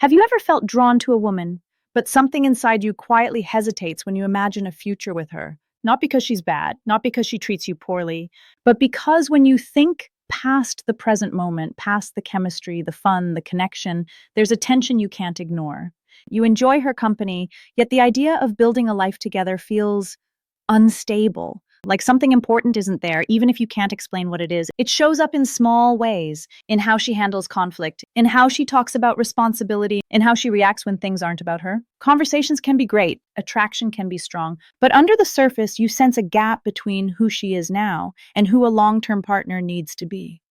Have you ever felt drawn to a woman, but something inside you quietly hesitates when you imagine a future with her? Not because she's bad, not because she treats you poorly, but because when you think past the present moment, past the chemistry, the fun, the connection, there's a tension you can't ignore. You enjoy her company, yet the idea of building a life together feels unstable. Like something important isn't there, even if you can't explain what it is. It shows up in small ways, in how she handles conflict, in how she talks about responsibility, in how she reacts when things aren't about her. Conversations can be great, attraction can be strong, but under the surface, you sense a gap between who she is now and who a long-term partner needs to be.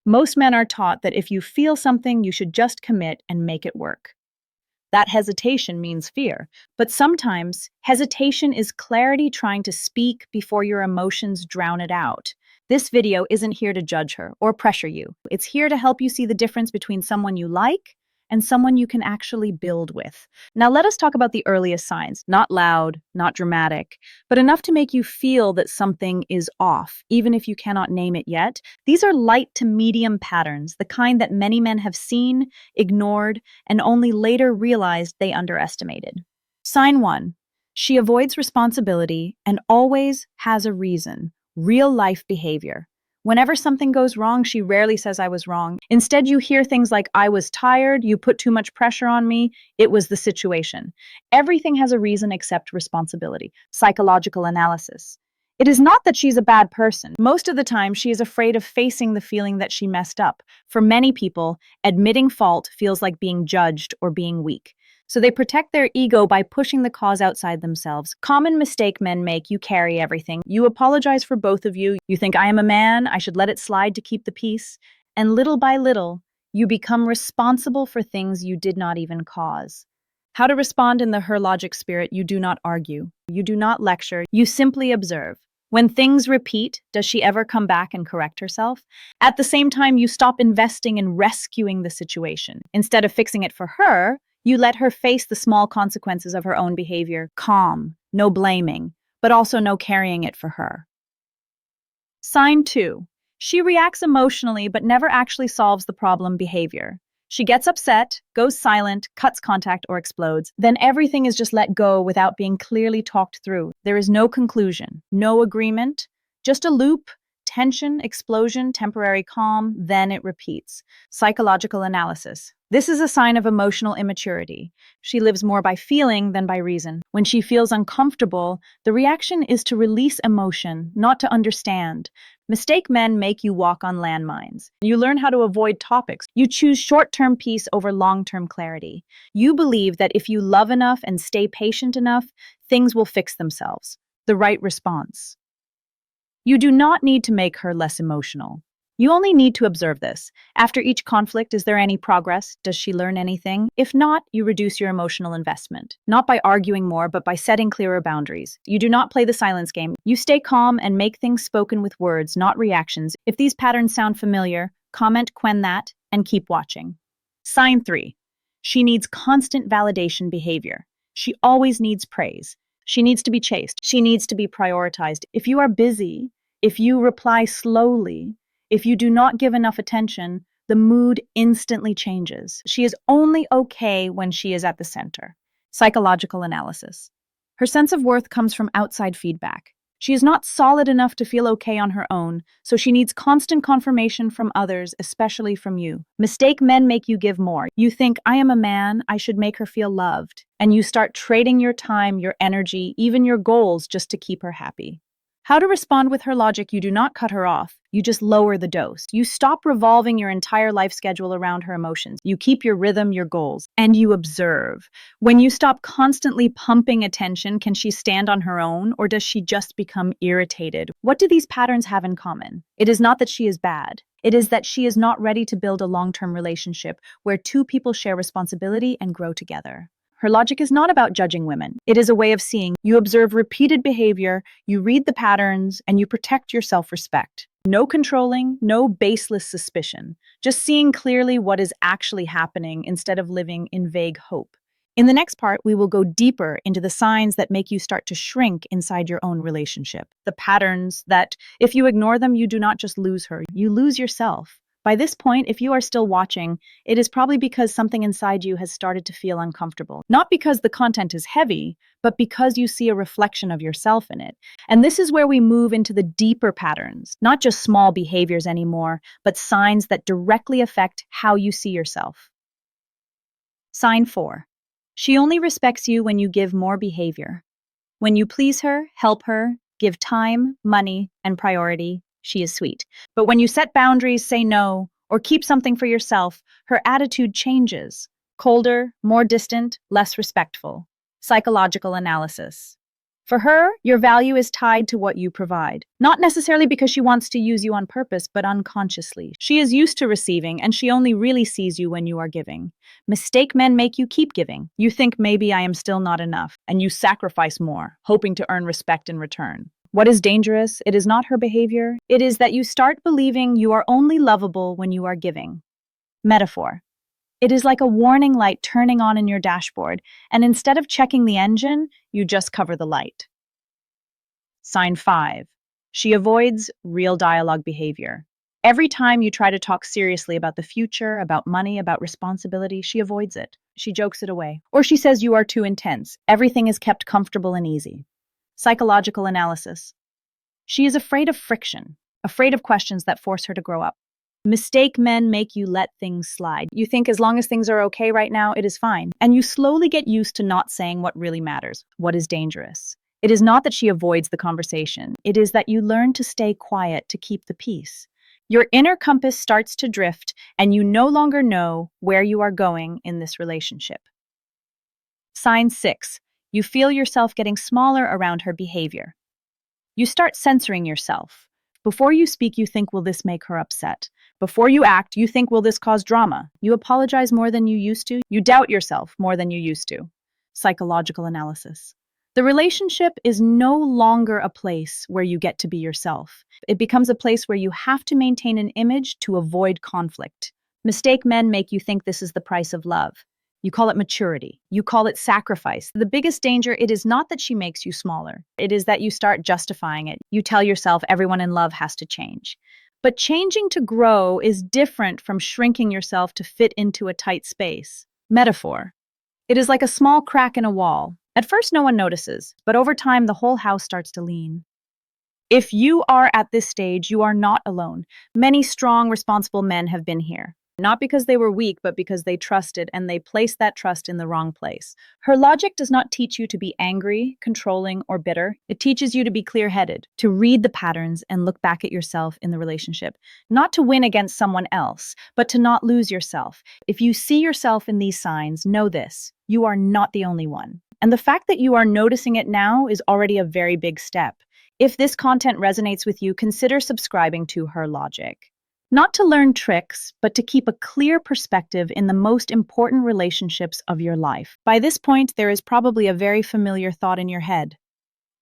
Most men are taught that if you feel something, you should just commit and make it work. That hesitation means fear. But sometimes hesitation is clarity trying to speak before your emotions drown it out. This video isn't here to judge her or pressure you. It's here to help you see the difference between someone you like and someone you can actually build with. Now let us talk about the earliest signs. Not loud, not dramatic, but enough to make you feel that something is off, even if you cannot name it yet. These are light to medium patterns, the kind that many men have seen, ignored, and only later realized they underestimated. Sign 1. She avoids responsibility and always has a reason. Real life behavior. Whenever something goes wrong, she rarely says I was wrong. Instead, you hear things like, I was tired, you put too much pressure on me, it was the situation. Everything has a reason except responsibility. Psychological analysis. It is not that she's a bad person. Most of the time, she is afraid of facing the feeling that she messed up. For many people, admitting fault feels like being judged or being weak. So they protect their ego by pushing the cause outside themselves. Common mistake men make: you carry everything. You apologize for both of you. You think, I am a man, I should let it slide to keep the peace. And little by little, you become responsible for things you did not even cause. How to respond in the her logic spirit: you do not argue. You do not lecture. You simply observe. When things repeat, does she ever come back and correct herself? At the same time, you stop investing in rescuing the situation. Instead of fixing it for her, you let her face the small consequences of her own behavior. Calm, no blaming, but also no carrying it for her. Sign 2. She reacts emotionally but never actually solves the problem behavior. She gets upset, goes silent, cuts contact, or explodes. Then everything is just let go without being clearly talked through. There is no conclusion, no agreement, just a loop. Tension, explosion, temporary calm, then it repeats. Psychological analysis. This is a sign of emotional immaturity. She lives more by feeling than by reason. When she feels uncomfortable, the reaction is to release emotion, not to understand. Mistake men make you walk on landmines. You learn how to avoid topics. You choose short-term peace over long-term clarity. You believe that if you love enough and stay patient enough, things will fix themselves. The right response. You do not need to make her less emotional. You only need to observe this. After each conflict, is there any progress? Does she learn anything? If not, you reduce your emotional investment. Not by arguing more, but by setting clearer boundaries. You do not play the silence game. You stay calm and make things spoken with words, not reactions. If these patterns sound familiar, comment "Quen that" and keep watching. Sign 3. She needs constant validation behavior. She always needs praise. She needs to be chased. She needs to be prioritized. If you are busy, if you reply slowly, if you do not give enough attention, the mood instantly changes. She is only okay when she is at the center. Psychological analysis. Her sense of worth comes from outside feedback. She is not solid enough to feel okay on her own, so she needs constant confirmation from others, especially from you. Mistake men make you give more. You think, I am a man, I should make her feel loved. And you start trading your time, your energy, even your goals just to keep her happy. How to respond with her logic: you do not cut her off. You just lower the dose. You stop revolving your entire life schedule around her emotions. You keep your rhythm, your goals, and you observe. When you stop constantly pumping attention, can she stand on her own, or does she just become irritated? What do these patterns have in common? It is not that she is bad. It is that she is not ready to build a long-term relationship where two people share responsibility and grow together. Her logic is not about judging women. It is a way of seeing. You observe repeated behavior, you read the patterns, and you protect your self-respect. No controlling, no baseless suspicion. Just seeing clearly what is actually happening instead of living in vague hope. In the next part, we will go deeper into the signs that make you start to shrink inside your own relationship. The patterns that, if you ignore them, you do not just lose her, you lose yourself. By this point, if you are still watching, it is probably because something inside you has started to feel uncomfortable. Not because the content is heavy, but because you see a reflection of yourself in it. And this is where we move into the deeper patterns, not just small behaviors anymore, but signs that directly affect how you see yourself. Sign 4. She only respects you when you give more behavior. When you please her, help her, give time, money, and priority, she is sweet. But when you set boundaries, say no, or keep something for yourself, her attitude changes. Colder, more distant, less respectful. Psychological analysis. For her, your value is tied to what you provide. Not necessarily because she wants to use you on purpose, but unconsciously. She is used to receiving, and she only really sees you when you are giving. Mistake men make you keep giving. You think maybe I am still not enough, and you sacrifice more, hoping to earn respect in return. What is dangerous? It is not her behavior. It is that you start believing you are only lovable when you are giving. Metaphor. It is like a warning light turning on in your dashboard, and instead of checking the engine, you just cover the light. Sign 5. She avoids real dialogue behavior. Every time you try to talk seriously about the future, about money, about responsibility, she avoids it. She jokes it away. Or she says you are too intense. Everything is kept comfortable and easy. Psychological analysis. She is afraid of friction, afraid of questions that force her to grow up. Mistake men make you let things slide. You think as long as things are okay right now, it is fine. And you slowly get used to not saying what really matters, what is dangerous. It is not that she avoids the conversation. It is that you learn to stay quiet to keep the peace. Your inner compass starts to drift, and you no longer know where you are going in this relationship. Sign 6. You feel yourself getting smaller around her behavior. You start censoring yourself. Before you speak, you think, will this make her upset? Before you act, you think, will this cause drama? You apologize more than you used to. You doubt yourself more than you used to. Psychological analysis. The relationship is no longer a place where you get to be yourself. It becomes a place where you have to maintain an image to avoid conflict. Mistake men make you think this is the price of love. You call it maturity. You call it sacrifice. The biggest danger, it is not that she makes you smaller. It is that you start justifying it. You tell yourself everyone in love has to change. But changing to grow is different from shrinking yourself to fit into a tight space. Metaphor. It is like a small crack in a wall. At first, no one notices, but over time, the whole house starts to lean. If you are at this stage, you are not alone. Many strong, responsible men have been here. Not because they were weak, but because they trusted, and they placed that trust in the wrong place. Her logic does not teach you to be angry, controlling, or bitter. It teaches you to be clear-headed, to read the patterns and look back at yourself in the relationship. Not to win against someone else, but to not lose yourself. If you see yourself in these signs, know this: you are not the only one. And the fact that you are noticing it now is already a very big step. If this content resonates with you, consider subscribing to Her Logic. Not to learn tricks, but to keep a clear perspective in the most important relationships of your life. By this point, there is probably a very familiar thought in your head.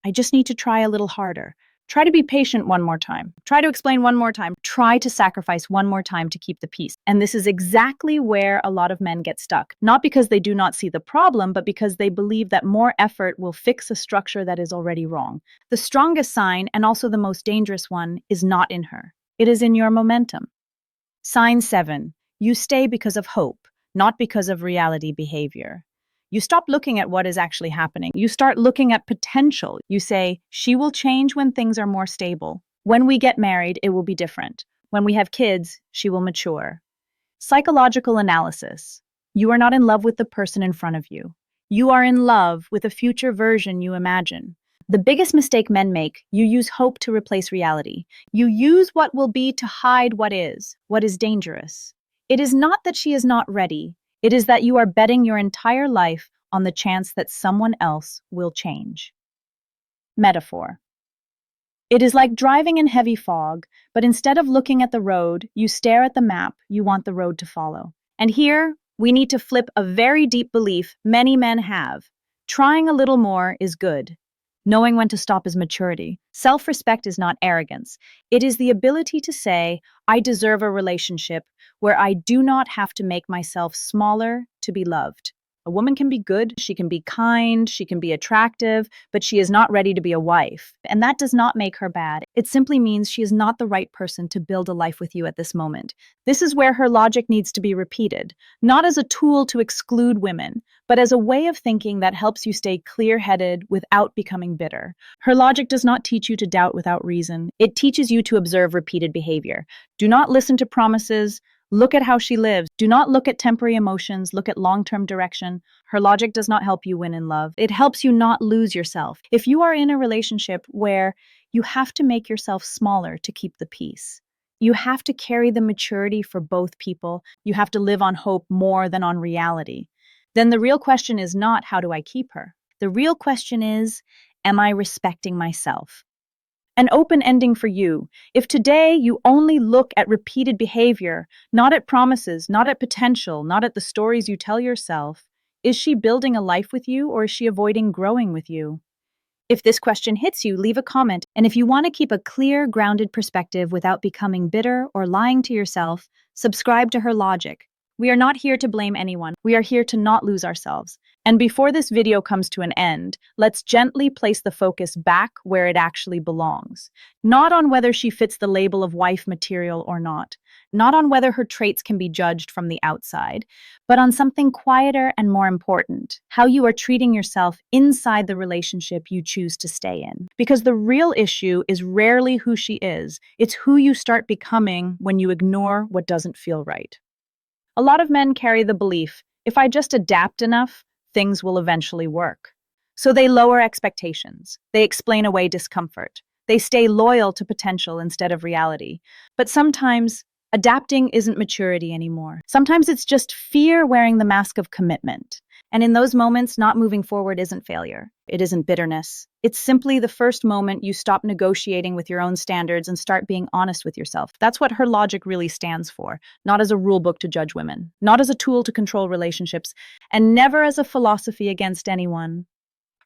I just need to try a little harder. Try to be patient one more time. Try to explain one more time. Try to sacrifice one more time to keep the peace. And this is exactly where a lot of men get stuck. Not because they do not see the problem, but because they believe that more effort will fix a structure that is already wrong. The strongest sign, and also the most dangerous one, is not in her. It is in your momentum. Sign 7. You stay because of hope, not because of reality behavior. You stop looking at what is actually happening. You start looking at potential. You say, she will change when things are more stable. When we get married, it will be different. When we have kids, she will mature. Psychological analysis. You are not in love with the person in front of you. You are in love with a future version you imagine. The biggest mistake men make: you use hope to replace reality. You use what will be to hide what is dangerous. It is not that she is not ready. It is that you are betting your entire life on the chance that someone else will change. Metaphor. It is like driving in heavy fog, but instead of looking at the road, you stare at the map you want the road to follow. And here, we need to flip a very deep belief many men have. Trying a little more is good. Knowing when to stop is maturity. Self-respect is not arrogance. It is the ability to say, I deserve a relationship where I do not have to make myself smaller to be loved. A woman can be good, she can be kind, she can be attractive, but she is not ready to be a wife. And that does not make her bad. It simply means she is not the right person to build a life with you at this moment. This is where her logic needs to be repeated, not as a tool to exclude women, but as a way of thinking that helps you stay clear-headed without becoming bitter. Her logic does not teach you to doubt without reason. It teaches you to observe repeated behavior. Do not listen to promises. Look at how she lives. Do not look at temporary emotions. Look at long-term direction. Her logic does not help you win in love. It helps you not lose yourself. If you are in a relationship where you have to make yourself smaller to keep the peace, you have to carry the maturity for both people, you have to live on hope more than on reality, then the real question is not, how do I keep her? The real question is, am I respecting myself? An open ending for you. If today you only look at repeated behavior, not at promises, not at potential, not at the stories you tell yourself, is she building a life with you or is she avoiding growing with you? If this question hits you, leave a comment. And if you want to keep a clear, grounded perspective without becoming bitter or lying to yourself, subscribe to Her Logic. We are not here to blame anyone. We are here to not lose ourselves. And before this video comes to an end, let's gently place the focus back where it actually belongs. Not on whether she fits the label of wife material or not. Not on whether her traits can be judged from the outside, but on something quieter and more important, how you are treating yourself inside the relationship you choose to stay in. Because the real issue is rarely who she is, it's who you start becoming when you ignore what doesn't feel right. A lot of men carry the belief, if I just adapt enough, things will eventually work. So they lower expectations. They explain away discomfort. They stay loyal to potential instead of reality. But sometimes adapting isn't maturity anymore. Sometimes it's just fear wearing the mask of commitment. And in those moments, not moving forward isn't failure. It isn't bitterness. It's simply the first moment you stop negotiating with your own standards and start being honest with yourself. That's what Her Logic really stands for, not as a rule book to judge women, not as a tool to control relationships, and never as a philosophy against anyone.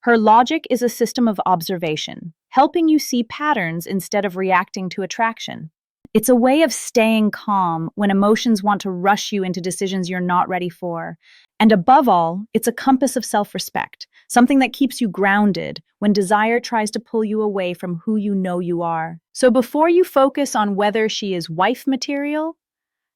Her Logic is a system of observation, helping you see patterns instead of reacting to attraction. It's a way of staying calm when emotions want to rush you into decisions you're not ready for. And above all, it's a compass of self-respect, something that keeps you grounded when desire tries to pull you away from who you know you are. So before you focus on whether she is wife material,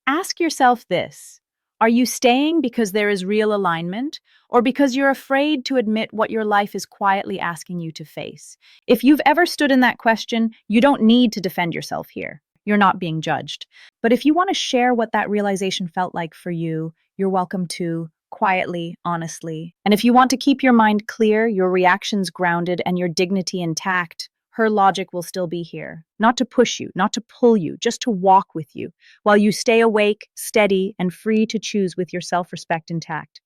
ask yourself this. Are you staying because there is real alignment, or because you're afraid to admit what your life is quietly asking you to face? If you've ever stood in that question, you don't need to defend yourself here. You're not being judged. But if you want to share what that realization felt like for you, you're welcome to, quietly, honestly. And if you want to keep your mind clear, your reactions grounded, and your dignity intact, Her Logic will still be here. Not to push you, not to pull you, just to walk with you, while you stay awake, steady, and free to choose with your self-respect intact.